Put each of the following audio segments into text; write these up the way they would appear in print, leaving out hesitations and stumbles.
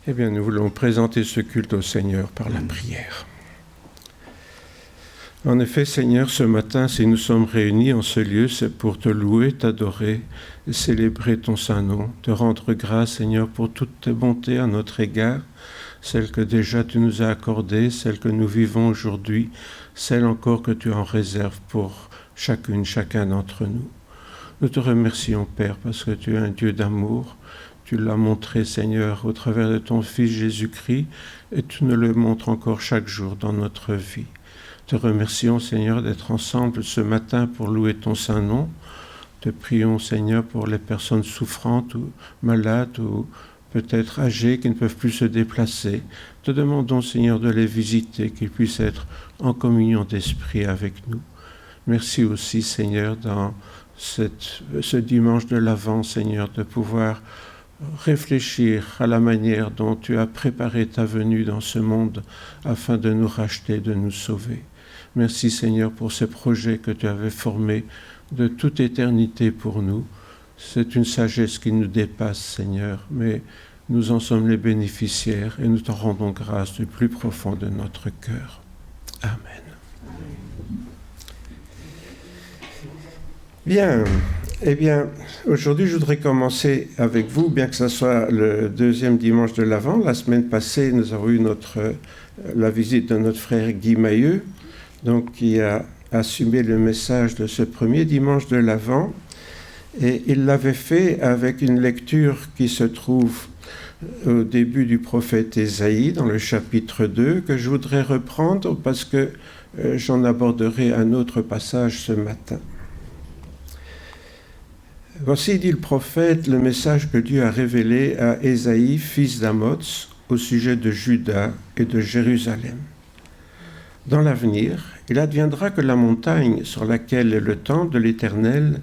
Eh bien, nous voulons présenter ce culte au Seigneur par la prière. En effet, Seigneur, ce matin, si nous sommes réunis en ce lieu, c'est pour te louer, t'adorer, et célébrer ton saint nom, te rendre grâce, Seigneur, pour toutes tes bontés à notre égard, celles que déjà tu nous as accordées, celles que nous vivons aujourd'hui, celles encore que tu en réserves pour chacune, chacun d'entre nous. Nous te remercions, Père, parce que tu es un Dieu d'amour. Tu l'as montré, Seigneur, au travers de ton Fils Jésus-Christ, et tu nous le montres encore chaque jour dans notre vie. Te remercions, Seigneur, d'être ensemble ce matin pour louer ton saint nom. Te prions, Seigneur, pour les personnes souffrantes ou malades ou peut-être âgées qui ne peuvent plus se déplacer. Te demandons, Seigneur, de les visiter, qu'ils puissent être en communion d'esprit avec nous. Merci aussi, Seigneur, dans ce dimanche de l'Avent, Seigneur, de pouvoir réfléchir à la manière dont tu as préparé ta venue dans ce monde afin de nous racheter, de nous sauver. Merci, Seigneur, pour ces projets que tu avais formés de toute éternité pour nous. C'est une sagesse qui nous dépasse, Seigneur, mais nous en sommes les bénéficiaires et nous t'en rendons grâce du plus profond de notre cœur. Amen. Bien. Eh bien, aujourd'hui, je voudrais commencer avec vous, bien que ce soit le deuxième dimanche de l'Avent. La semaine passée, nous avons eu la visite de notre frère Guy Mailleux, donc, qui a assumé le message de ce premier dimanche de l'Avent. Et il l'avait fait avec une lecture qui se trouve au début du prophète Ésaïe, dans le chapitre 2, que je voudrais reprendre parce que j'en aborderai un autre passage ce matin. Voici, dit le prophète, le message que Dieu a révélé à Ésaïe, fils d'Amoz, au sujet de Juda et de Jérusalem. Dans l'avenir, il adviendra que la montagne sur laquelle est le temple de l'Éternel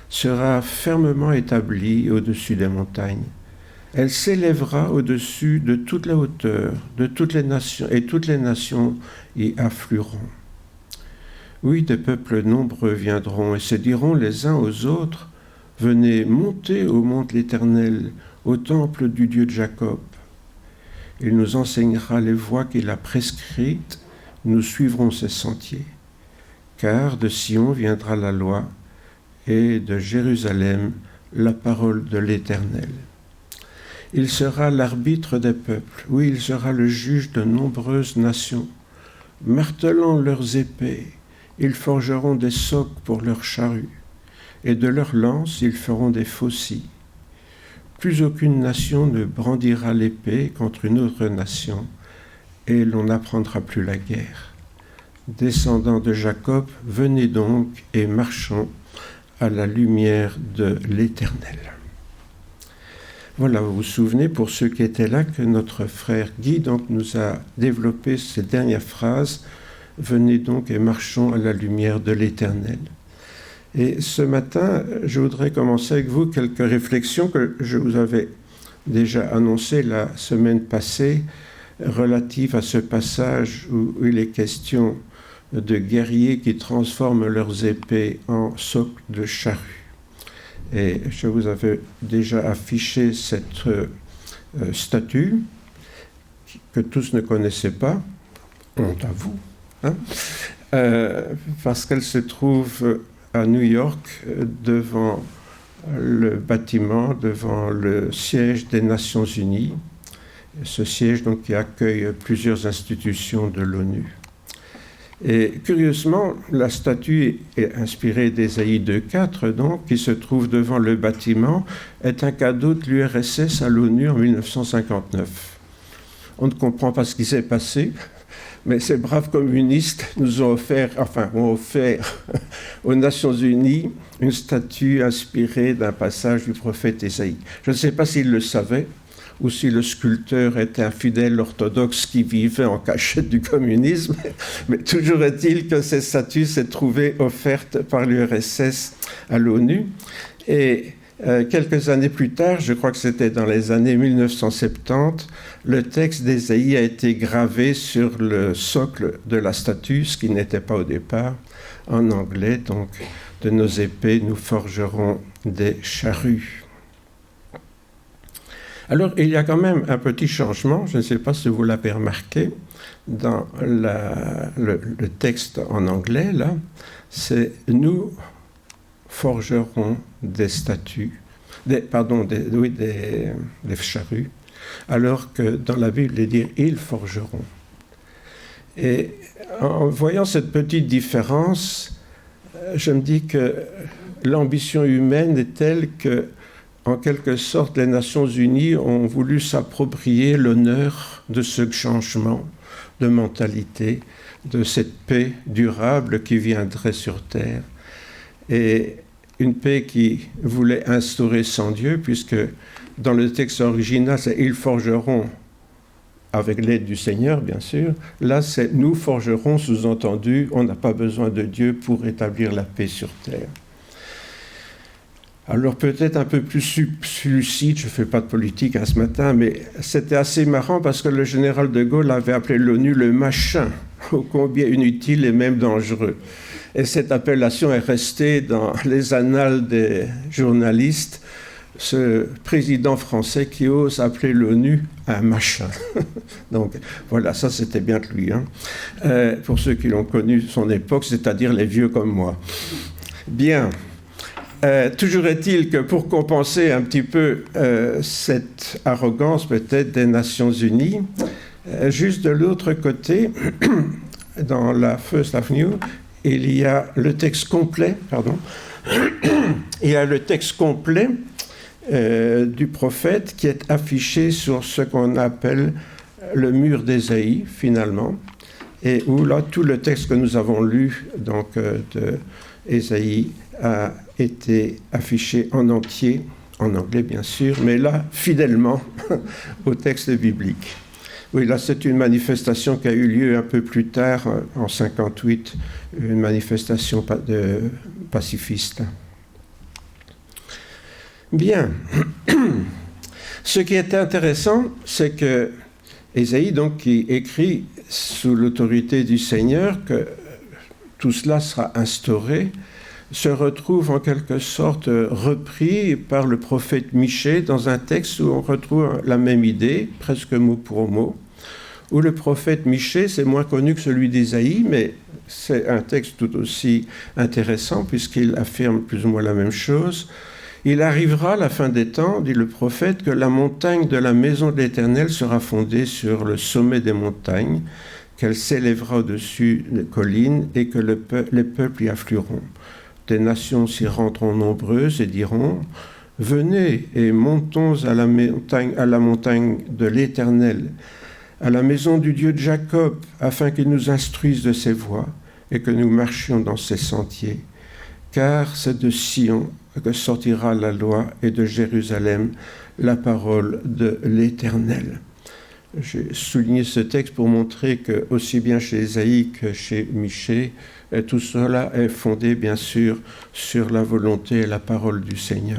sera fermement établie au-dessus des montagnes. Elle s'élèvera au-dessus de toute la hauteur de toutes les nations, et toutes les nations y afflueront. Oui, des peuples nombreux viendront et se diront les uns aux autres: venez monter au mont de l'Éternel, au temple du Dieu de Jacob. Il nous enseignera les voies qu'il a prescrites, nous suivrons ses sentiers. Car de Sion viendra la loi, et de Jérusalem la parole de l'Éternel. Il sera l'arbitre des peuples, oui, il sera le juge de nombreuses nations. Martelant leurs épées, ils forgeront des socs pour leurs charrues. Et de leurs lances, ils feront des faucilles. Plus aucune nation ne brandira l'épée contre une autre nation, et l'on n'apprendra plus la guerre. Descendants de Jacob, venez donc et marchons à la lumière de l'Éternel. Voilà, vous vous souvenez, pour ceux qui étaient là, que notre frère Guy donc, nous a développé ces dernières phrases. Venez donc et marchons à la lumière de l'Éternel. Et ce matin, je voudrais commencer avec vous quelques réflexions que je vous avais déjà annoncées la semaine passée, relatives à ce passage où il est question de guerriers qui transforment leurs épées en socles de charrue. Et je vous avais déjà affiché cette statue que tous ne connaissaient pas, honte à vous, hein, parce qu'elle se trouve à New York, devant le bâtiment, devant le siège des Nations Unies, ce siège donc, qui accueille plusieurs institutions de l'ONU. Et curieusement, la statue est inspirée d'Ésaïe 2,4, donc, qui se trouve devant le bâtiment, est un cadeau de l'URSS à l'ONU en 1959. On ne comprend pas ce qui s'est passé, mais ces braves communistes nous ont offert aux Nations Unies une statue inspirée d'un passage du prophète Ésaïe. Je ne sais pas s'ils le savaient ou si le sculpteur était un fidèle orthodoxe qui vivait en cachette du communisme, mais toujours est-il que cette statue s'est trouvée offerte par l'URSS à l'ONU. Et quelques années plus tard, je crois que c'était dans les années 1970, le texte d'Ésaïe a été gravé sur le socle de la statue, ce qui n'était pas au départ, en anglais. Donc, de nos épées, nous forgerons des charrues. Alors, il y a quand même un petit changement, je ne sais pas si vous l'avez remarqué, dans le texte en anglais, là, c'est « Nous forgerons des statues », des charrues, alors que dans la Bible, il dit « Ils forgeront ». Et en voyant cette petite différence, je me dis que l'ambition humaine est telle que, en quelque sorte, les Nations Unies ont voulu s'approprier l'honneur de ce changement de mentalité, de cette paix durable qui viendrait sur Terre. Et une paix qui voulait instaurer sans Dieu, puisque dans le texte original, c'est « ils forgeront » avec l'aide du Seigneur, bien sûr. Là, c'est « nous forgerons », sous-entendu, on n'a pas besoin de Dieu pour établir la paix sur Terre. Alors peut-être un peu plus lucide, je ne fais pas de politique ce matin, mais c'était assez marrant parce que le général de Gaulle avait appelé l'ONU le machin, ô combien inutile et même dangereux. Et cette appellation est restée dans les annales des journalistes, ce président français qui ose appeler l'ONU un machin. Donc voilà, ça c'était bien de lui. Pour ceux qui l'ont connu son époque, c'est-à-dire les vieux comme moi. Bien. Toujours est-il que pour compenser un petit peu cette arrogance peut-être des Nations Unies, juste de l'autre côté, dans la First Avenue, il y a le texte complet, il y a le texte complet du prophète qui est affiché sur ce qu'on appelle le mur d'Ésaïe, finalement, et où là, tout le texte que nous avons lu, donc de Ésaïe, a été affiché en entier, en anglais bien sûr, mais là, fidèlement au texte biblique. Oui, là, c'est une manifestation qui a eu lieu un peu plus tard, en 58, une manifestation pacifiste. Bien. Ce qui est intéressant, c'est que Ésaïe, donc, qui écrit sous l'autorité du Seigneur que tout cela sera instauré, se retrouve en quelque sorte repris par le prophète Michée dans un texte où on retrouve la même idée, presque mot pour mot, où le prophète Michée, c'est moins connu que celui d'Ésaïe, mais c'est un texte tout aussi intéressant puisqu'il affirme plus ou moins la même chose. Il arrivera à la fin des temps, dit le prophète, que la montagne de la maison de l'Éternel sera fondée sur le sommet des montagnes, qu'elle s'élèvera au-dessus des collines et que les peuples y afflueront. Des nations s'y rendront nombreuses et diront « Venez et montons à la montagne de l'Éternel, à la maison du Dieu de Jacob, afin qu'il nous instruise de ses voies et que nous marchions dans ses sentiers. Car c'est de Sion que sortira la loi et de Jérusalem la parole de l'Éternel. » J'ai souligné ce texte pour montrer que, aussi bien chez Ésaïe que chez Michée, tout cela est fondé, bien sûr, sur la volonté et la parole du Seigneur.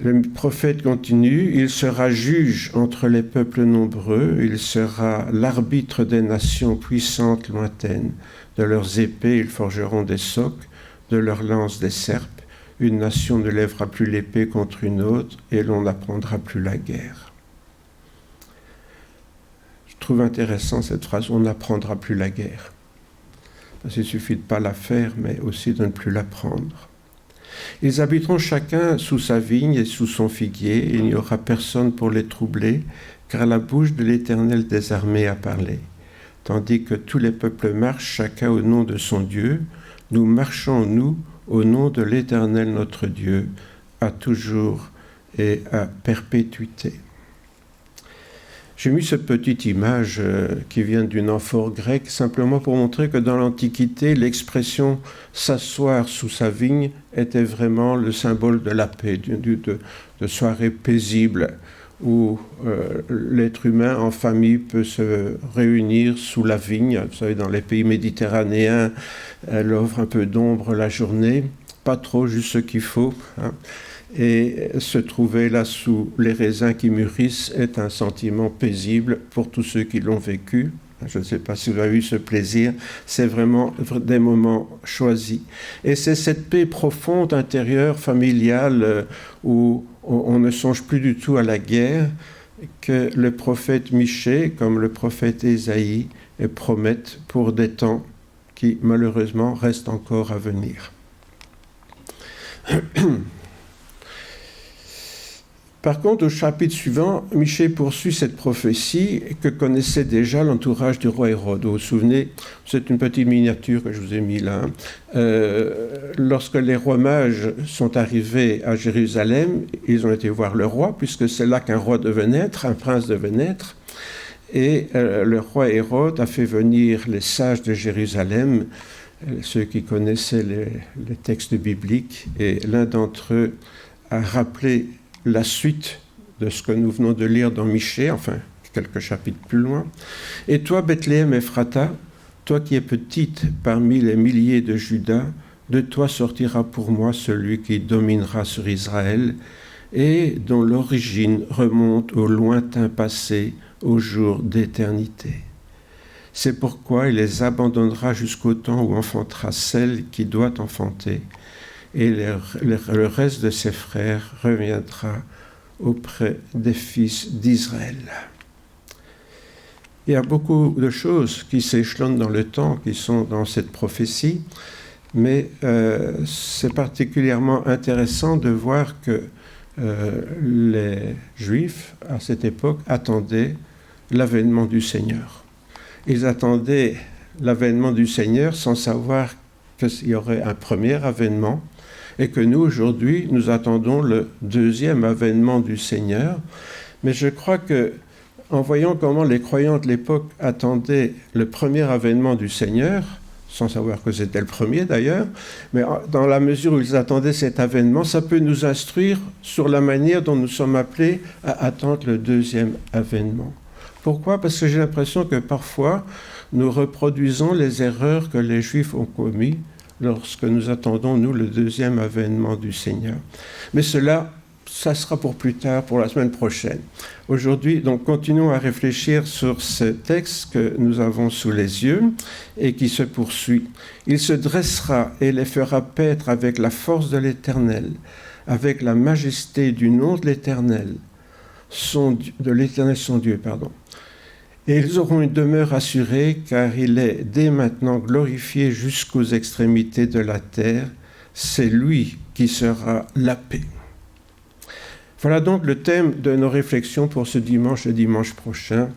Le prophète continue, il sera juge entre les peuples nombreux, il sera l'arbitre des nations puissantes lointaines. De leurs épées, ils forgeront des socs, de leurs lances des serpes. Une nation ne lèvera plus l'épée contre une autre, et l'on n'apprendra plus la guerre. Je trouve intéressant cette phrase, on n'apprendra plus la guerre. Parce qu'il ne suffit de ne pas la faire, mais aussi de ne plus l'apprendre. Ils habiteront chacun sous sa vigne et sous son figuier, et il n'y aura personne pour les troubler, car la bouche de l'Éternel des armées a parlé. Tandis que tous les peuples marchent chacun au nom de son Dieu, nous marchons, nous, au nom de l'Éternel notre Dieu, à toujours et à perpétuité. J'ai mis cette petite image qui vient d'une amphore grecque, simplement pour montrer que dans l'Antiquité, l'expression « s'asseoir sous sa vigne » était vraiment le symbole de la paix, de soirée paisible, où l'être humain en famille peut se réunir sous la vigne. Vous savez, dans les pays méditerranéens, elle offre un peu d'ombre la journée, pas trop, juste ce qu'il faut, hein. Et se trouver là sous les raisins qui mûrissent est un sentiment paisible pour tous ceux qui l'ont vécu. Je ne sais pas si vous avez eu ce plaisir, c'est vraiment des moments choisis. Et c'est cette paix profonde, intérieure, familiale, où on ne songe plus du tout à la guerre, que le prophète Michée, comme le prophète Ésaïe, promettent pour des temps qui malheureusement restent encore à venir. Par contre, au chapitre suivant, Michée poursuit cette prophétie que connaissait déjà l'entourage du roi Hérode. Vous vous souvenez, c'est une petite miniature que je vous ai mis là. Lorsque les rois mages sont arrivés à Jérusalem, ils ont été voir le roi, puisque c'est là qu'un roi devait naître, un prince devait naître. Et le roi Hérode a fait venir les sages de Jérusalem, ceux qui connaissaient les textes bibliques, et l'un d'entre eux a rappelé la suite de ce que nous venons de lire dans Michée, enfin quelques chapitres plus loin. « Et toi, Bethléem Ephrata, toi qui es petite parmi les milliers de Juda, de toi sortira pour moi celui qui dominera sur Israël et dont l'origine remonte au lointain passé, au jour d'éternité. C'est pourquoi il les abandonnera jusqu'au temps où enfantera celle qui doit enfanter, et le reste de ses frères reviendra auprès des fils d'Israël. » Il y a beaucoup de choses qui s'échelonnent dans le temps, qui sont dans cette prophétie, mais c'est particulièrement intéressant de voir que les Juifs, à cette époque, attendaient l'avènement du Seigneur. Ils attendaient l'avènement du Seigneur sans savoir qu'il y aurait un premier avènement, et que nous, aujourd'hui, nous attendons le deuxième avènement du Seigneur. Mais je crois que, en voyant comment les croyants de l'époque attendaient le premier avènement du Seigneur, sans savoir que c'était le premier d'ailleurs, mais dans la mesure où ils attendaient cet avènement, ça peut nous instruire sur la manière dont nous sommes appelés à attendre le deuxième avènement. Pourquoi ? Parce que j'ai l'impression que parfois, nous reproduisons les erreurs que les Juifs ont commises lorsque nous attendons, nous, le deuxième avènement du Seigneur. Mais cela, ça sera pour plus tard, pour la semaine prochaine. Aujourd'hui, donc, continuons à réfléchir sur ce texte que nous avons sous les yeux et qui se poursuit. « Il se dressera et les fera paître avec la force de l'Éternel, avec la majesté du nom de l'Éternel, son Dieu, pardon. Et ils auront une demeure assurée, car il est dès maintenant glorifié jusqu'aux extrémités de la terre. C'est lui qui sera la paix. » Voilà donc le thème de nos réflexions pour ce dimanche et dimanche prochain.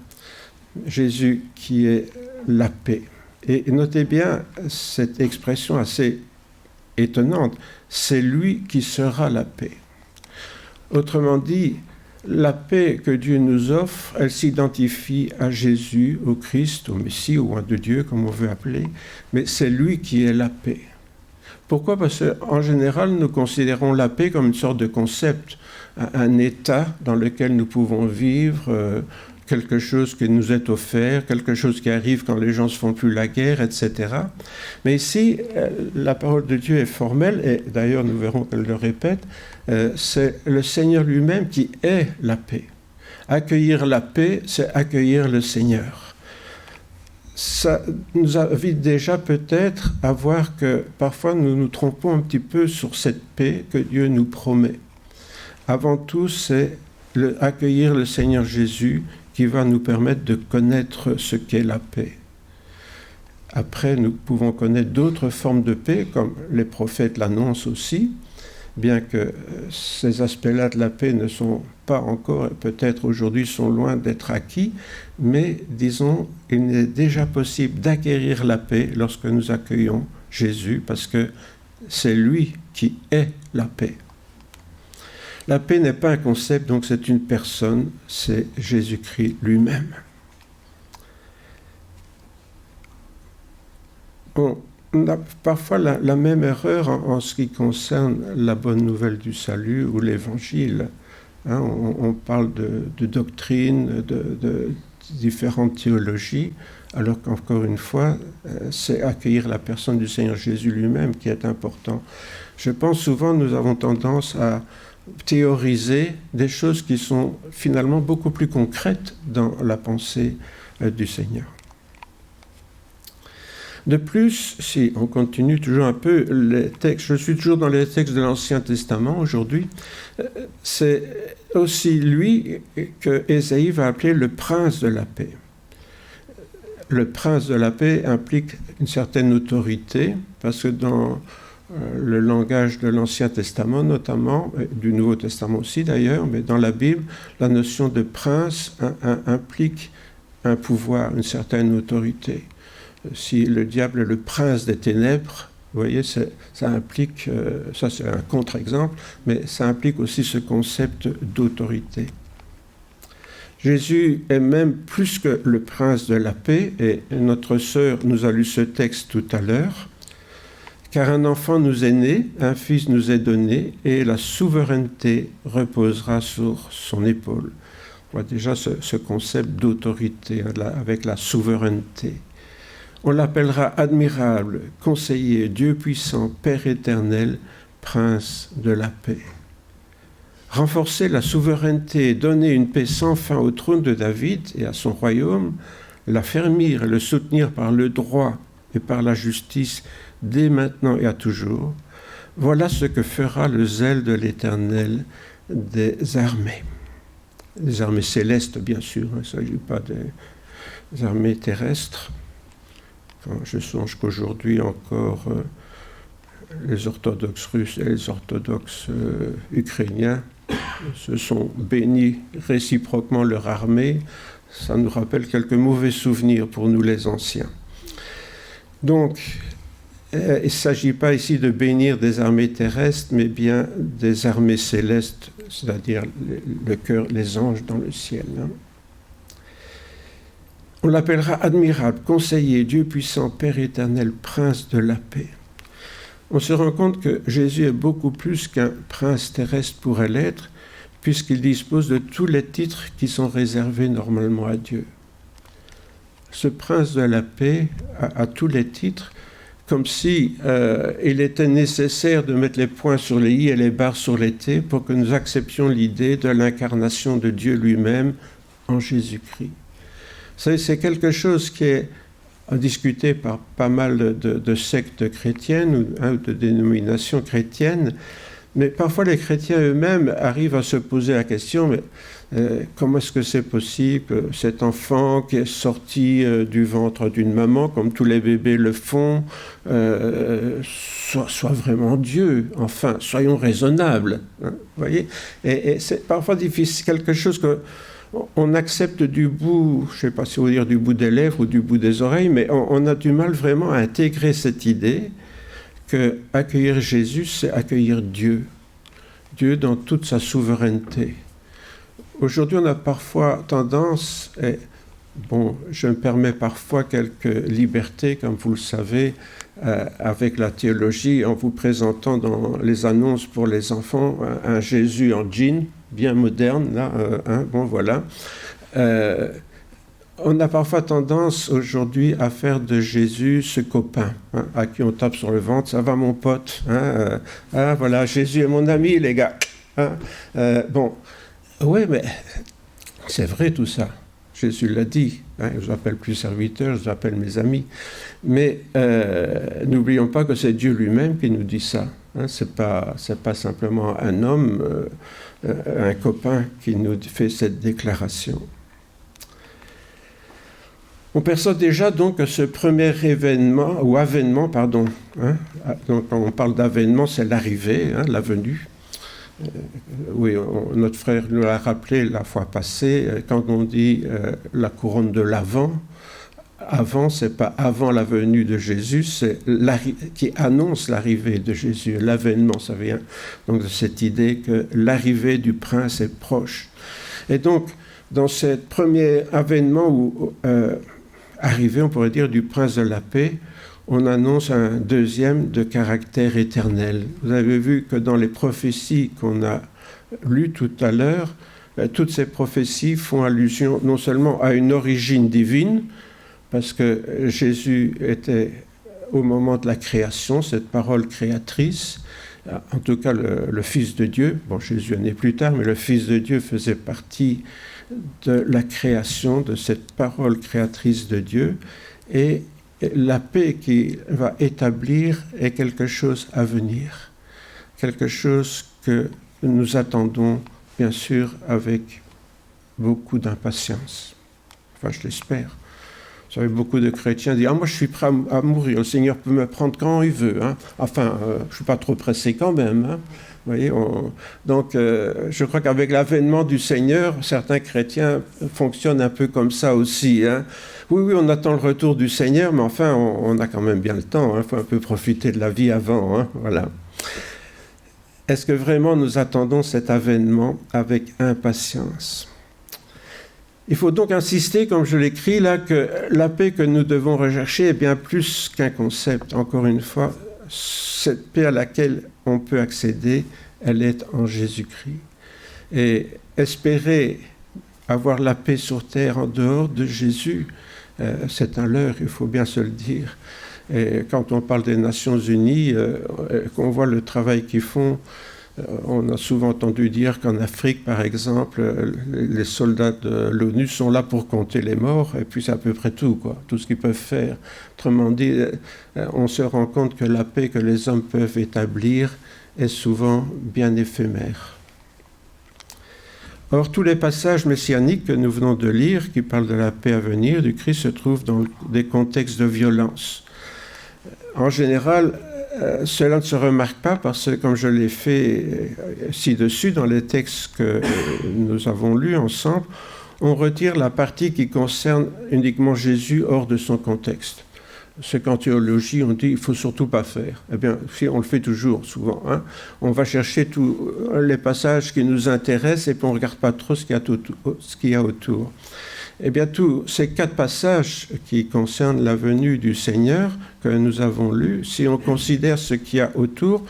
Jésus qui est la paix. Et notez bien cette expression assez étonnante. C'est lui qui sera la paix. Autrement dit, la paix que Dieu nous offre, elle s'identifie à Jésus, au Christ, au Messie, au Roi de Dieu, comme on veut appeler, mais c'est lui qui est la paix. Pourquoi ? Parce qu'en général, nous considérons la paix comme une sorte de concept, un état dans lequel nous pouvons vivre, quelque chose qui nous est offert, quelque chose qui arrive quand les gens ne se font plus la guerre, etc. Mais ici, la parole de Dieu est formelle, et d'ailleurs nous verrons qu'elle le répète, c'est le Seigneur lui-même qui est la paix. Accueillir la paix, c'est accueillir le Seigneur. Ça nous invite déjà peut-être à voir que parfois nous nous trompons un petit peu sur cette paix que Dieu nous promet. Avant tout, c'est accueillir le Seigneur Jésus qui va nous permettre de connaître ce qu'est la paix. Après, nous pouvons connaître d'autres formes de paix, comme les prophètes l'annoncent aussi, bien que ces aspects-là de la paix ne sont pas encore, peut-être aujourd'hui sont loin d'être acquis, mais disons, il est déjà possible d'acquérir la paix lorsque nous accueillons Jésus, parce que c'est lui qui est la paix. La paix n'est pas un concept, donc c'est une personne, c'est Jésus-Christ lui-même. On a parfois la même erreur en ce qui concerne la bonne nouvelle du salut ou l'évangile. Hein, on parle de doctrine, de différentes théologies, alors qu'encore une fois, c'est accueillir la personne du Seigneur Jésus lui-même qui est important. Je pense souvent nous avons tendance à théoriser des choses qui sont finalement beaucoup plus concrètes dans la pensée du Seigneur. De plus, si on continue toujours un peu les textes, je suis toujours dans les textes de l'Ancien Testament aujourd'hui, c'est aussi lui que Ésaïe va appeler le prince de la paix. Le prince de la paix implique une certaine autorité, parce que dans le langage de l'Ancien Testament notamment, du Nouveau Testament aussi d'ailleurs, mais dans la Bible, la notion de prince implique un pouvoir, une certaine autorité. Si le diable est le prince des ténèbres, vous voyez, ça implique, ça c'est un contre-exemple, mais ça implique aussi ce concept d'autorité. Jésus est même plus que le prince de la paix, et notre sœur nous a lu ce texte tout à l'heure, car un enfant nous est né, un fils nous est donné, et la souveraineté reposera sur son épaule. On voit déjà ce concept d'autorité avec la souveraineté. On l'appellera admirable, conseiller, Dieu puissant, Père éternel, prince de la paix. Renforcer la souveraineté et donner une paix sans fin au trône de David et à son royaume, l'affermir et le soutenir par le droit et par la justice dès maintenant et à toujours, voilà ce que fera le zèle de l'Éternel des armées. Des armées célestes, bien sûr, il ne s'agit pas des armées terrestres. Quand je songe qu'aujourd'hui encore, les orthodoxes russes et les orthodoxes ukrainiens se sont bénis réciproquement leur armée, ça nous rappelle quelques mauvais souvenirs pour nous les anciens. Donc, il ne s'agit pas ici de bénir des armées terrestres, mais bien des armées célestes, c'est-à-dire le cœur, les anges dans le ciel. On l'appellera admirable, conseiller, Dieu puissant, Père éternel, prince de la paix. On se rend compte que Jésus est beaucoup plus qu'un prince terrestre pourrait l'être, puisqu'il dispose de tous les titres qui sont réservés normalement à Dieu. Ce prince de la paix a tous les titres, comme si il était nécessaire de mettre les points sur les i et les barres sur les t pour que nous acceptions l'idée de l'incarnation de Dieu lui-même en Jésus-Christ. C'est quelque chose qui est discuté par pas mal de sectes chrétiennes ou de dénominations chrétiennes, mais parfois les chrétiens eux-mêmes arrivent à se poser la question, mais comment est-ce que c'est possible que cet enfant qui est sorti du ventre d'une maman, comme tous les bébés le font, soit vraiment Dieu? Enfin, soyons raisonnables. Hein, vous voyez, et c'est parfois difficile, quelque chose que on accepte du bout, je ne sais pas si on veut dire du bout des lèvres ou du bout des oreilles, mais on a du mal vraiment à intégrer cette idée que accueillir Jésus, c'est accueillir Dieu. Dieu dans toute sa souveraineté. Aujourd'hui, on a parfois tendance, et bon, je me permets parfois quelques libertés, comme vous le savez, avec la théologie, en vous présentant dans les annonces pour les enfants un Jésus en jean, bien moderne, là, bon voilà. On a parfois tendance aujourd'hui à faire de Jésus ce copain, à qui on tape sur le ventre, ça va mon pote, voilà, Jésus est mon ami, les gars. Bon, oui, mais c'est vrai tout ça. Jésus l'a dit, je ne vous appelle plus serviteur, je vous appelle mes amis. Mais n'oublions pas que c'est Dieu lui-même qui nous dit ça. Ce n'est pas simplement un homme, un copain qui nous fait cette déclaration. On perçoit déjà donc que ce premier événement, ou avènement, pardon, donc quand on parle d'avènement, c'est l'arrivée, la venue. Oui, notre frère nous l'a rappelé la fois passée, quand on dit la couronne de l'Avent, avant, ce n'est pas avant la venue de Jésus, c'est qui annonce l'arrivée de Jésus. L'avènement, ça vient donc de cette idée que l'arrivée du prince est proche. Et donc, dans ce premier avènement ou arrivée, on pourrait dire, du prince de la paix, on annonce un deuxième de caractère éternel. Vous avez vu que dans les prophéties qu'on a lues tout à l'heure, toutes ces prophéties font allusion non seulement à une origine divine, parce que Jésus était au moment de la création, cette parole créatrice, en tout cas le Fils de Dieu, bon Jésus est né plus tard, mais le Fils de Dieu faisait partie de la création, de cette parole créatrice de Dieu, et la paix qu'il va établir est quelque chose à venir, quelque chose que nous attendons, bien sûr, avec beaucoup d'impatience. Enfin, je l'espère. Vous savez, beaucoup de chrétiens disent « Ah, moi, je suis prêt à mourir. Le Seigneur peut me prendre quand il veut. Hein. Enfin, je ne suis pas trop pressé quand même. Hein. » Vous voyez, donc, je crois qu'avec l'avènement du Seigneur, certains chrétiens fonctionnent un peu comme ça aussi. Hein. Oui, on attend le retour du Seigneur, mais enfin, on a quand même bien le temps. Il faut un peu profiter de la vie avant. Hein. Voilà. Est-ce que vraiment nous attendons cet avènement avec impatience ? Il faut donc insister, comme je l'écris là, que la paix que nous devons rechercher est bien plus qu'un concept. Encore une fois, cette paix à laquelle on peut accéder, elle est en Jésus-Christ. Et espérer avoir la paix sur terre en dehors de Jésus, c'est un leurre, il faut bien se le dire. Et quand on parle des Nations Unies, qu'on voit le travail qu'ils font, on a souvent entendu dire qu'en Afrique, par exemple, les soldats de l'ONU sont là pour compter les morts, et puis c'est à peu près tout, quoi, tout ce qu'ils peuvent faire. Autrement dit, on se rend compte que la paix que les hommes peuvent établir est souvent bien éphémère. Or, tous les passages messianiques que nous venons de lire, qui parlent de la paix à venir du Christ, se trouvent dans des contextes de violence. En général, cela ne se remarque pas parce que, comme je l'ai fait ci-dessus dans les textes que nous avons lus ensemble, on retire la partie qui concerne uniquement Jésus hors de son contexte. Ce qu'en théologie, on dit qu'il ne faut surtout pas faire. Eh bien, si on le fait toujours, souvent. Hein, on va chercher tous les passages qui nous intéressent et puis on ne regarde pas trop ce qu'il y a autour. Eh bien, tous ces 4 passages qui concernent la venue du Seigneur que nous avons lus, si on considère ce qu'il y a autour,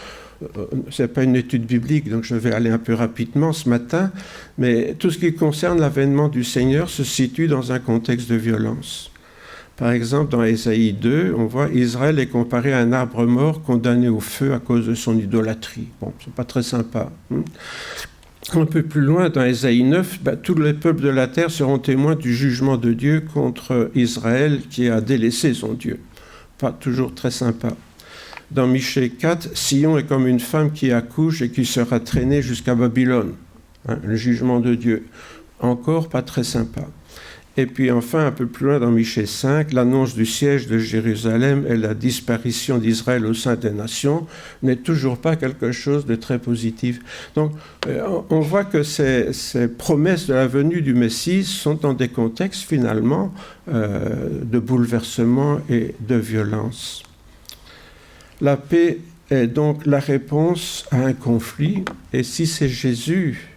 ce n'est pas une étude biblique, donc je vais aller un peu rapidement ce matin, mais tout ce qui concerne l'avènement du Seigneur se situe dans un contexte de violence. Par exemple, dans Ésaïe 2, on voit Israël est comparé à un arbre mort condamné au feu à cause de son idolâtrie. Bon, c'est pas très sympa. Un peu plus loin, dans Ésaïe 9, tous les peuples de la terre seront témoins du jugement de Dieu contre Israël qui a délaissé son Dieu. Pas toujours très sympa. Dans Michée 4, Sion est comme une femme qui accouche et qui sera traînée jusqu'à Babylone. Hein, le jugement de Dieu. Encore pas très sympa. Et puis enfin, un peu plus loin dans Michée 5, l'annonce du siège de Jérusalem et la disparition d'Israël au sein des nations n'est toujours pas quelque chose de très positif. Donc, on voit que ces promesses de la venue du Messie sont dans des contextes finalement de bouleversement et de violence. La paix est donc la réponse à un conflit, et si c'est Jésus,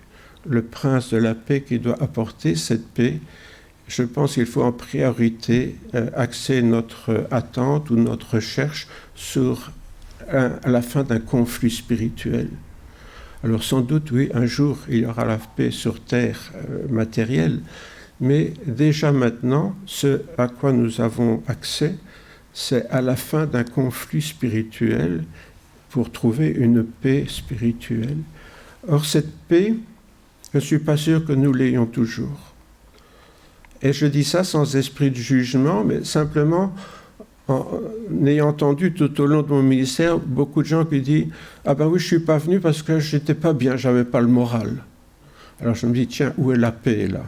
le prince de la paix, qui doit apporter cette paix, je pense qu'il faut en priorité axer notre attente ou notre recherche sur à la fin d'un conflit spirituel. Alors sans doute, oui, un jour, il y aura la paix sur terre matérielle, mais déjà maintenant, ce à quoi nous avons accès, c'est à la fin d'un conflit spirituel pour trouver une paix spirituelle. Or, cette paix, je ne suis pas sûr que nous l'ayons toujours. Et je dis ça sans esprit de jugement, mais simplement en ayant entendu tout au long de mon ministère beaucoup de gens qui disent « Ah ben oui, je ne suis pas venu parce que je n'étais pas bien, je n'avais pas le moral. » Alors je me dis « Tiens, où est la paix là ?»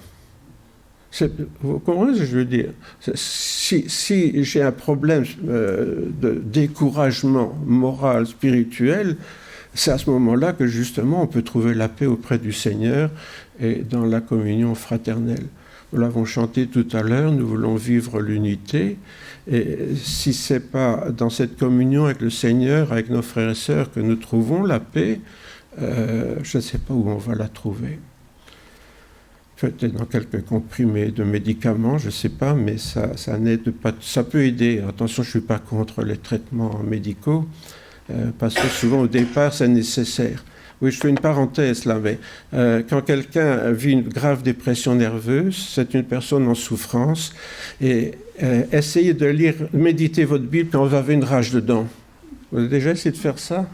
Vous comprenez ce que je veux dire ? Si j'ai un problème de découragement moral, spirituel, c'est à ce moment-là que justement on peut trouver la paix auprès du Seigneur et dans la communion fraternelle. Nous l'avons chanté tout à l'heure, nous voulons vivre l'unité. Et si ce n'est pas dans cette communion avec le Seigneur, avec nos frères et sœurs, que nous trouvons la paix, je ne sais pas où on va la trouver. Peut-être dans quelques comprimés de médicaments, je ne sais pas, mais ça n'aide pas. Ça peut aider. Attention, je ne suis pas contre les traitements médicaux, parce que souvent au départ, c'est nécessaire. Oui, je fais une parenthèse là, mais quand quelqu'un vit une grave dépression nerveuse, c'est une personne en souffrance, et essayez de méditer votre Bible quand vous avez une rage dedans. Vous avez déjà essayé de faire ça ?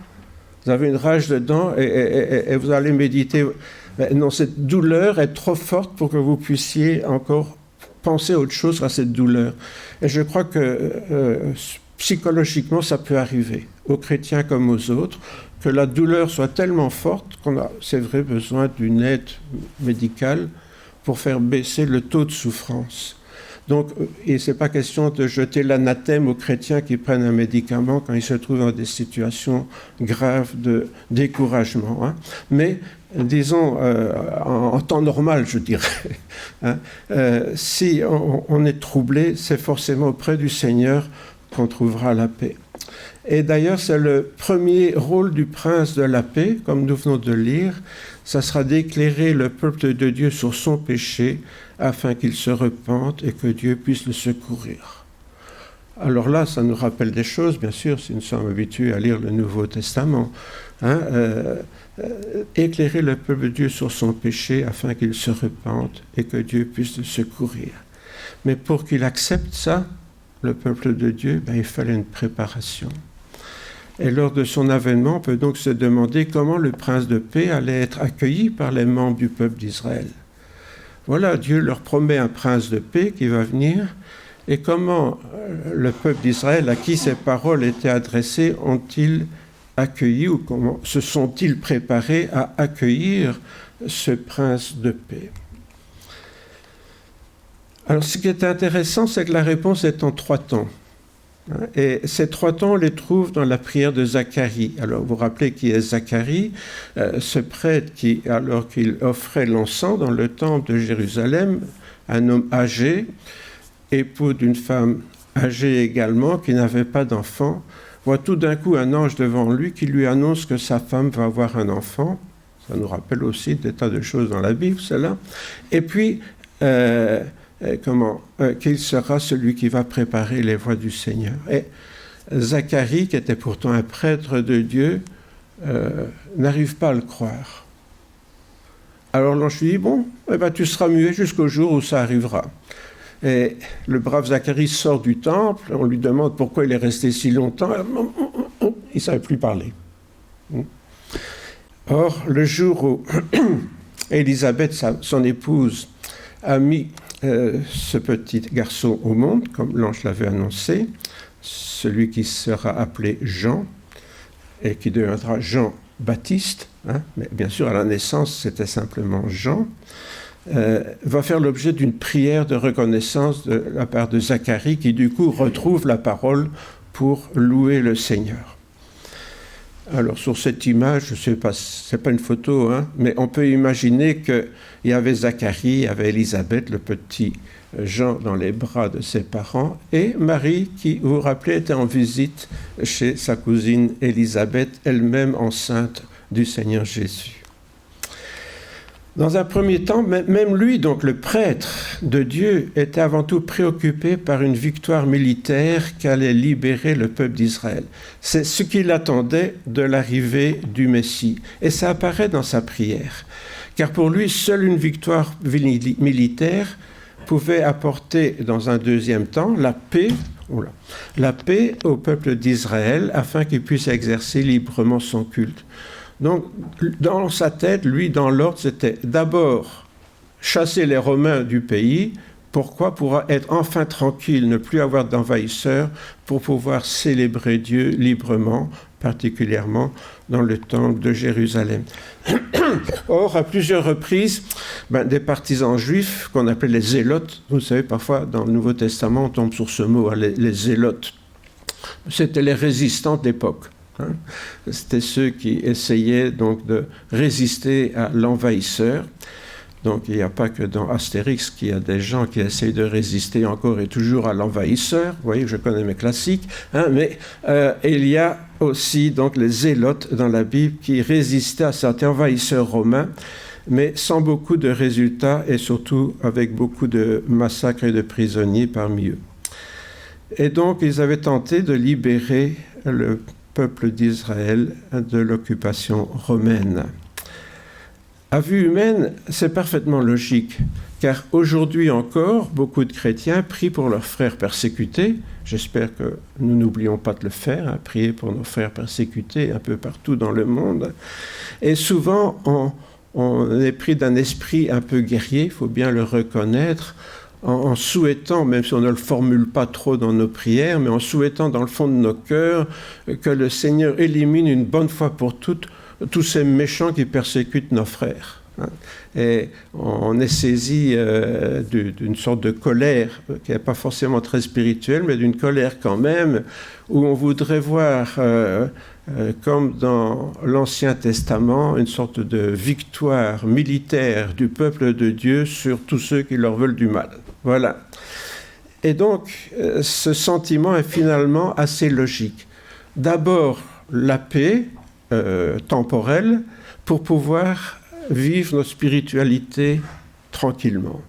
Vous avez une rage dedans et vous allez méditer. Non, cette douleur est trop forte pour que vous puissiez encore penser à autre chose qu'à cette douleur. Et je crois que psychologiquement, ça peut arriver, aux chrétiens comme aux autres, que la douleur soit tellement forte qu'on a, c'est vrai, besoin d'une aide médicale pour faire baisser le taux de souffrance. Donc, et ce n'est pas question de jeter l'anathème aux chrétiens qui prennent un médicament quand ils se trouvent dans des situations graves de découragement. Hein. Mais, disons, en temps normal, je dirais, hein, si on est troublé, c'est forcément auprès du Seigneur qu'on trouvera la paix. Et d'ailleurs, c'est le premier rôle du prince de la paix, comme nous venons de lire, ça sera d'éclairer le peuple de Dieu sur son péché, afin qu'il se repente et que Dieu puisse le secourir. Alors là, ça nous rappelle des choses, bien sûr, si nous sommes habitués à lire le Nouveau Testament. Hein, éclairer le peuple de Dieu sur son péché afin qu'il se repente et que Dieu puisse le secourir. Mais pour qu'il accepte ça, le peuple de Dieu, il fallait une préparation. Et lors de son avènement, on peut donc se demander comment le prince de paix allait être accueilli par les membres du peuple d'Israël. Voilà, Dieu leur promet un prince de paix qui va venir. Et comment le peuple d'Israël, à qui ces paroles étaient adressées, ont-ils accueilli ou comment se sont-ils préparés à accueillir ce prince de paix? Alors, ce qui est intéressant, c'est que la réponse est en 3 temps. Et ces 3 temps, on les trouve dans la prière de Zacharie. Alors, vous vous rappelez qui est Zacharie, ce prêtre qui, alors qu'il offrait l'encens dans le temple de Jérusalem, un homme âgé, époux d'une femme âgée également, qui n'avait pas d'enfant, voit tout d'un coup un ange devant lui qui lui annonce que sa femme va avoir un enfant. Ça nous rappelle aussi des tas de choses dans la Bible, cela. Et puis, qu'il sera celui qui va préparer les voies du Seigneur. Et Zacharie, qui était pourtant un prêtre de Dieu, n'arrive pas à le croire. Alors l'ange lui dit, tu seras muet jusqu'au jour où ça arrivera. Et le brave Zacharie sort du temple, on lui demande pourquoi il est resté si longtemps, il ne savait plus parler. Or, le jour où Élisabeth, son épouse, a mis ce petit garçon au monde, comme l'ange l'avait annoncé, celui qui sera appelé Jean, et qui deviendra Jean-Baptiste, hein, mais bien sûr à la naissance c'était simplement Jean, va faire l'objet d'une prière de reconnaissance de la part de Zacharie, qui du coup retrouve la parole pour louer le Seigneur. Alors sur cette image, je ne sais pas, ce n'est pas une photo, hein, mais on peut imaginer qu'il y avait Zacharie, il y avait Élisabeth, le petit Jean dans les bras de ses parents, et Marie qui, vous vous rappelez, était en visite chez sa cousine Élisabeth, elle-même enceinte du Seigneur Jésus. Dans un premier temps, même lui, donc le prêtre de Dieu, était avant tout préoccupé par une victoire militaire qui allait libérer le peuple d'Israël. C'est ce qu'il attendait de l'arrivée du Messie. Et ça apparaît dans sa prière. Car pour lui, seule une victoire militaire pouvait apporter, dans un deuxième temps, la paix au peuple d'Israël afin qu'il puisse exercer librement son culte. Donc, dans sa tête, lui, dans l'ordre, c'était d'abord chasser les Romains du pays. Pourquoi? Pour être enfin tranquille, ne plus avoir d'envahisseurs, pour pouvoir célébrer Dieu librement, particulièrement dans le temple de Jérusalem. Or, à plusieurs reprises, des partisans juifs, qu'on appelait les zélotes, vous savez, parfois dans le Nouveau Testament, on tombe sur ce mot, les zélotes. C'était les résistants d'époque. C'était ceux qui essayaient donc de résister à l'envahisseur. Donc il n'y a pas que dans Astérix qu'il y a des gens qui essayent de résister encore et toujours à l'envahisseur. Vous voyez, je connais mes classiques. Mais il y a aussi donc les zélotes dans la Bible qui résistaient à certains envahisseurs romains, mais sans beaucoup de résultats et surtout avec beaucoup de massacres et de prisonniers parmi eux. Et donc ils avaient tenté de libérer le peuple d'Israël de l'occupation romaine. À vue humaine, c'est parfaitement logique, car aujourd'hui encore, beaucoup de chrétiens prient pour leurs frères persécutés. J'espère que nous n'oublions pas de le faire, prier pour nos frères persécutés un peu partout dans le monde. Et souvent, on est pris d'un esprit un peu guerrier, il faut bien le reconnaître. en souhaitant, même si on ne le formule pas trop dans nos prières, mais en souhaitant dans le fond de nos cœurs que le Seigneur élimine une bonne fois pour toutes tous ces méchants qui persécutent nos frères. Et on est saisi d'une sorte de colère qui n'est pas forcément très spirituelle, mais d'une colère quand même, où on voudrait voir, comme dans l'Ancien Testament, une sorte de victoire militaire du peuple de Dieu sur tous ceux qui leur veulent du mal. Voilà. Et donc, ce sentiment est finalement assez logique. D'abord, la paix temporelle pour pouvoir vivre notre spiritualité tranquillement.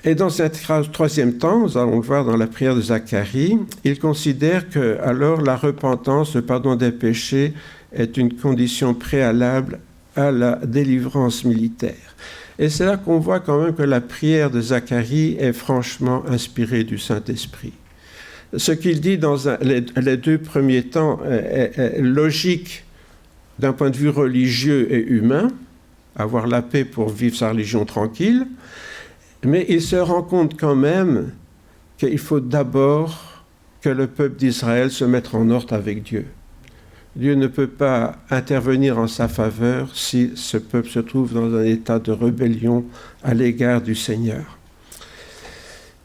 Et dans un troisième temps, nous allons le voir dans la prière de Zacharie, il considère que alors la repentance, le pardon des péchés est une condition préalable à la délivrance militaire. Et c'est là qu'on voit quand même que la prière de Zacharie est franchement inspirée du Saint-Esprit. Ce qu'il dit dans les deux premiers temps est logique d'un point de vue religieux et humain, avoir la paix pour vivre sa religion tranquille, mais il se rend compte quand même qu'il faut d'abord que le peuple d'Israël se mette en ordre avec Dieu. Dieu ne peut pas intervenir en sa faveur si ce peuple se trouve dans un état de rébellion à l'égard du Seigneur.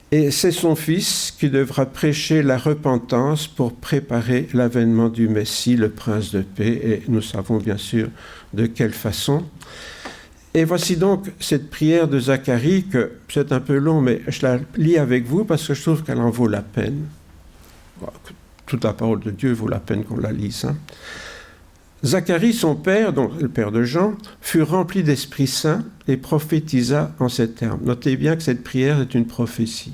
Et c'est son Fils qui devra prêcher la repentance pour préparer l'avènement du Messie, le Prince de paix, et nous savons bien sûr de quelle façon. Et voici donc cette prière de Zacharie, que c'est un peu long, mais je la lis avec vous parce que je trouve qu'elle en vaut la peine. Toute la parole de Dieu vaut la peine qu'on la lise. Zacharie, son père, donc le père de Jean, fut rempli d'Esprit Saint et prophétisa en ces termes. Notez bien que cette prière est une prophétie.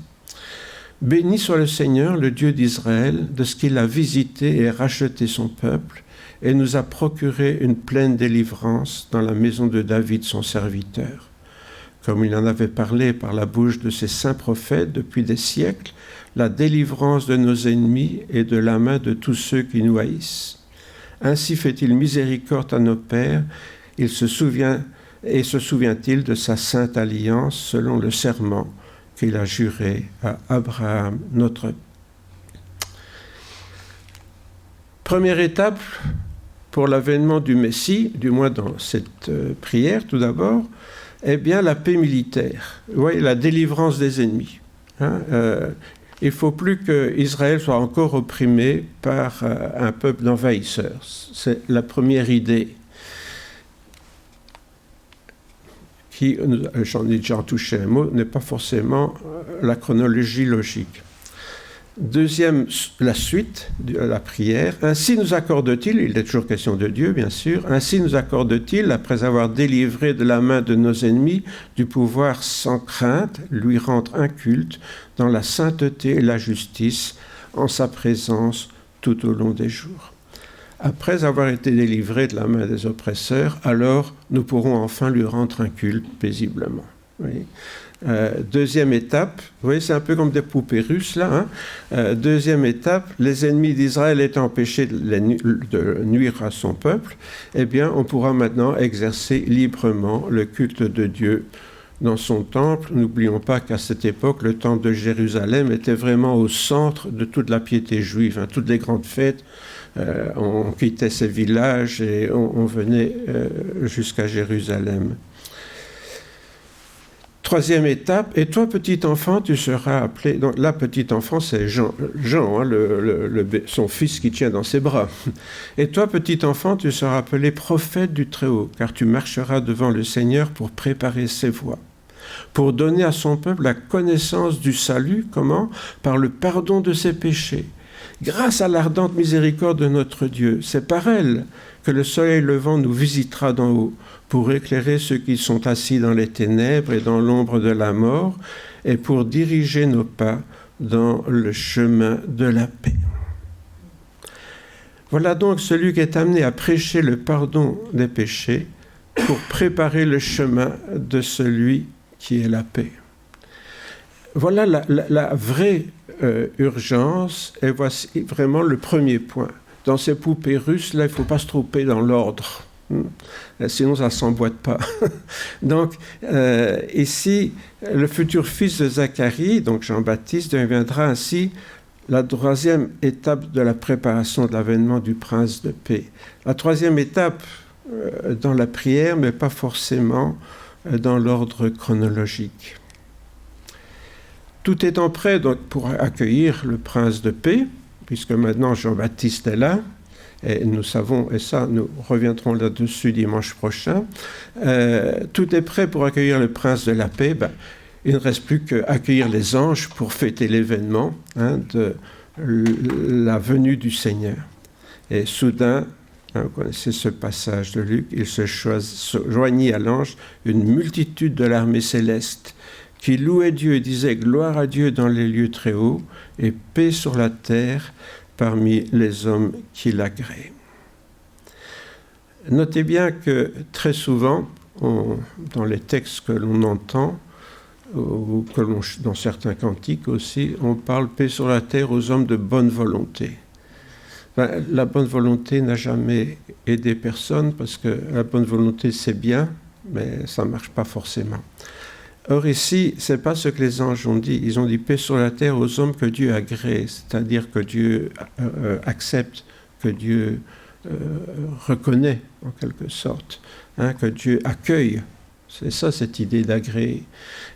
Béni soit le Seigneur, le Dieu d'Israël, de ce qu'il a visité et racheté son peuple, et nous a procuré une pleine délivrance dans la maison de David, son serviteur. Comme il en avait parlé par la bouche de ses saints prophètes depuis des siècles, la délivrance de nos ennemis et de la main de tous ceux qui nous haïssent. Ainsi fait-il miséricorde à nos pères, se souvient-il de sa sainte alliance selon le serment qu'il a juré à Abraham, notre père. Première étape pour l'avènement du Messie, du moins dans cette prière tout d'abord, eh bien la paix militaire, oui, la délivrance des ennemis. Il ne faut plus qu'Israël soit encore opprimé par un peuple d'envahisseurs. C'est la première idée qui, j'en ai déjà touché un mot, n'est pas forcément la chronologie logique. Deuxième, la suite de la prière. Ainsi nous accorde-t-il, il est toujours question de Dieu bien sûr, ainsi nous accorde-t-il, après avoir délivré de la main de nos ennemis, du pouvoir sans crainte, lui rendre un culte dans la sainteté et la justice, en sa présence tout au long des jours. Après avoir été délivrés de la main des oppresseurs, alors nous pourrons enfin lui rendre un culte paisiblement. Oui. Deuxième étape, vous voyez, c'est un peu comme des poupées russes là. Deuxième étape, les ennemis d'Israël étant empêchés de nuire à son peuple, eh bien, on pourra maintenant exercer librement le culte de Dieu dans son temple. N'oublions pas qu'à cette époque, le temple de Jérusalem était vraiment au centre de toute la piété juive. Toutes les grandes fêtes, on quittait ces villages et on venait jusqu'à Jérusalem. Troisième étape, et toi, petit enfant, tu seras appelé... Donc là, petit enfant, c'est Jean son fils qui tient dans ses bras. Et toi, petit enfant, tu seras appelé prophète du Très-Haut, car tu marcheras devant le Seigneur pour préparer ses voies, pour donner à son peuple la connaissance du salut. Comment ? Par le pardon de ses péchés, grâce à l'ardente miséricorde de notre Dieu. C'est par elle que le soleil levant nous visitera d'en haut, pour éclairer ceux qui sont assis dans les ténèbres et dans l'ombre de la mort, et pour diriger nos pas dans le chemin de la paix. Voilà donc celui qui est amené à prêcher le pardon des péchés pour préparer le chemin de celui qui est la paix. Voilà la vraie urgence, et voici vraiment le premier point. Dans ces poupées russes, là, il ne faut pas se tromper dans l'ordre. Sinon, ça ne s'emboîte pas. Donc, ici, le futur fils de Zacharie, donc Jean-Baptiste, deviendra ainsi la troisième étape de la préparation de l'avènement du prince de paix. La troisième étape dans la prière, mais pas forcément dans l'ordre chronologique. Tout étant prêt donc, pour accueillir le prince de paix, puisque maintenant Jean-Baptiste est là, et nous savons, et ça nous reviendrons là-dessus dimanche prochain, tout est prêt pour accueillir le prince de la paix. Il ne reste plus qu'à accueillir les anges pour fêter l'événement de la venue du Seigneur. Et soudain, vous connaissez ce passage de Luc, il se joignit à l'ange une multitude de l'armée céleste qui louait Dieu et disait « Gloire à Dieu dans les lieux très hauts et paix sur la terre parmi les hommes qui l'agréent. » Notez bien que très souvent, dans les textes que l'on entend, ou dans certains cantiques aussi, on parle « paix sur la terre aux hommes de bonne volonté ». La bonne volonté n'a jamais aidé personne, parce que la bonne volonté, c'est bien, mais ça ne marche pas forcément. Or ici, ce n'est pas ce que les anges ont dit. Ils ont dit paix sur la terre aux hommes que Dieu agrée, c'est-à-dire que Dieu accepte, que Dieu reconnaît en quelque sorte, que Dieu accueille. C'est ça cette idée d'agréer.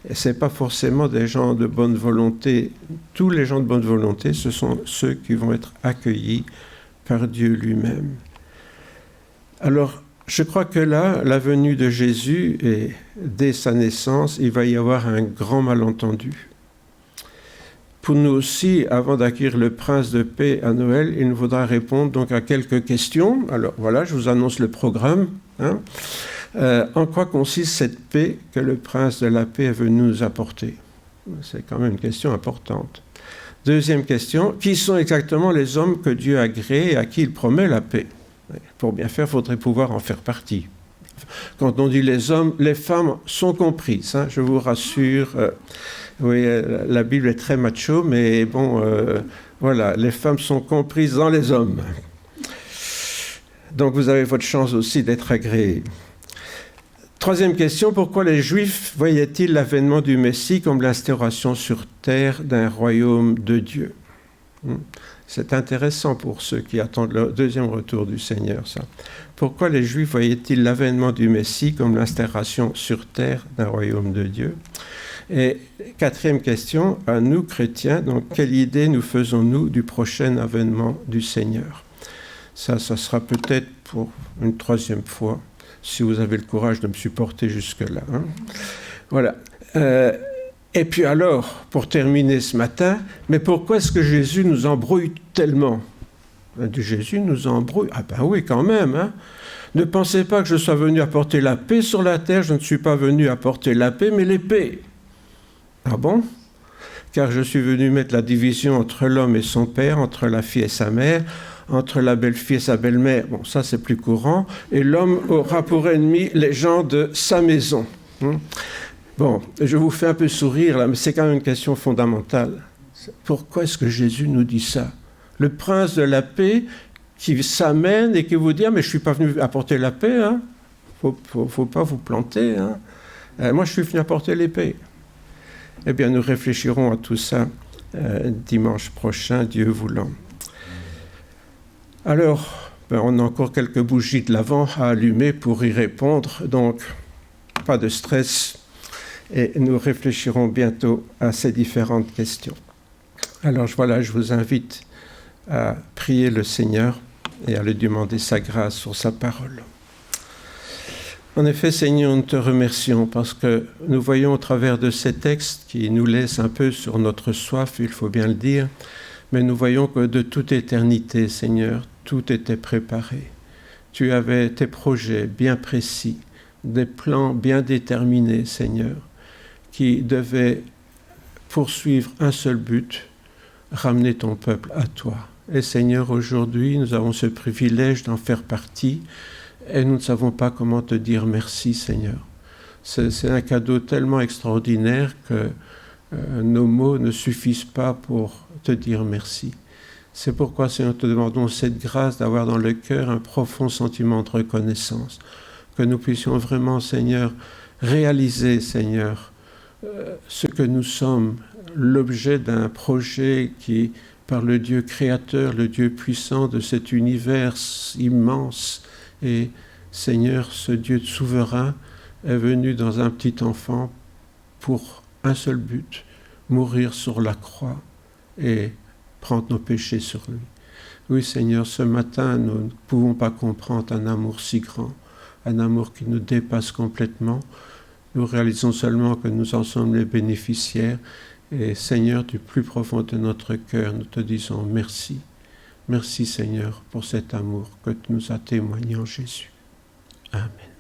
Et ce n'est pas forcément des gens de bonne volonté. Tous les gens de bonne volonté, ce sont ceux qui vont être accueillis par Dieu lui-même. Alors, je crois que là, la venue de Jésus, et dès sa naissance, il va y avoir un grand malentendu. Pour nous aussi, avant d'accueillir le prince de paix à Noël, il nous faudra répondre donc à quelques questions. Alors voilà, je vous annonce le programme. En quoi consiste cette paix que le prince de la paix est venu nous apporter? C'est quand même une question importante. Deuxième question, qui sont exactement les hommes que Dieu a créés et à qui il promet la paix? Pour bien faire, il faudrait pouvoir en faire partie. Quand on dit les hommes, les femmes sont comprises, je vous rassure. Oui, la Bible est très macho, mais bon, voilà, les femmes sont comprises dans les hommes. Donc vous avez votre chance aussi d'être agréés. Troisième question, pourquoi les Juifs voyaient-ils l'avènement du Messie comme l'instauration sur terre d'un royaume de Dieu? C'est intéressant pour ceux qui attendent le deuxième retour du Seigneur, ça. Pourquoi les Juifs voyaient-ils l'avènement du Messie comme l'instauration sur terre d'un royaume de Dieu? Et quatrième question, à nous chrétiens, donc quelle idée nous faisons-nous du prochain avènement du Seigneur? Ça sera peut-être pour une troisième fois, si vous avez le courage de me supporter jusque-là. Voilà. Et puis alors, pour terminer ce matin, mais pourquoi est-ce que Jésus nous embrouille tellement? Jésus nous embrouille. Ah ben oui, quand même. Ne pensez pas que je sois venu apporter la paix sur la terre. Je ne suis pas venu apporter la paix, mais l'épée. Ah bon? Car je suis venu mettre la division entre l'homme et son père, entre la fille et sa mère, entre la belle-fille et sa belle-mère. Bon, ça c'est plus courant. Et l'homme aura pour ennemi les gens de sa maison. Bon, je vous fais un peu sourire là, mais c'est quand même une question fondamentale. Pourquoi est-ce que Jésus nous dit ça? Le prince de la paix qui s'amène et qui vous dit « mais je ne suis pas venu apporter la paix, faut pas vous planter, moi je suis venu apporter l'épée ». Eh bien, nous réfléchirons à tout ça dimanche prochain, Dieu voulant. Alors, on a encore quelques bougies de l'Avent à allumer pour y répondre, donc pas de stress. Et nous réfléchirons bientôt à ces différentes questions. Alors voilà, je vous invite à prier le Seigneur et à lui demander sa grâce sur sa parole. En effet, Seigneur, nous te remercions parce que nous voyons au travers de ces textes qui nous laissent un peu sur notre soif, il faut bien le dire, mais nous voyons que de toute éternité, Seigneur, tout était préparé. Tu avais tes projets bien précis, des plans bien déterminés, Seigneur, qui devaient poursuivre un seul but, ramener ton peuple à toi. Et Seigneur, aujourd'hui, nous avons ce privilège d'en faire partie et nous ne savons pas comment te dire merci, Seigneur. C'est un cadeau tellement extraordinaire que nos mots ne suffisent pas pour te dire merci. C'est pourquoi, Seigneur, nous te demandons cette grâce d'avoir dans le cœur un profond sentiment de reconnaissance, que nous puissions vraiment, Seigneur, réaliser, Seigneur, ce que nous sommes, l'objet d'un projet qui, par le Dieu créateur, le Dieu puissant de cet univers immense, et Seigneur, ce Dieu souverain est venu dans un petit enfant pour un seul but, mourir sur la croix et prendre nos péchés sur lui. Oui, Seigneur, ce matin, nous ne pouvons pas comprendre un amour si grand, un amour qui nous dépasse complètement. Nous réalisons seulement que nous en sommes les bénéficiaires. Et Seigneur, du plus profond de notre cœur, nous te disons merci. Merci, Seigneur, pour cet amour que tu nous as témoigné en Jésus. Amen.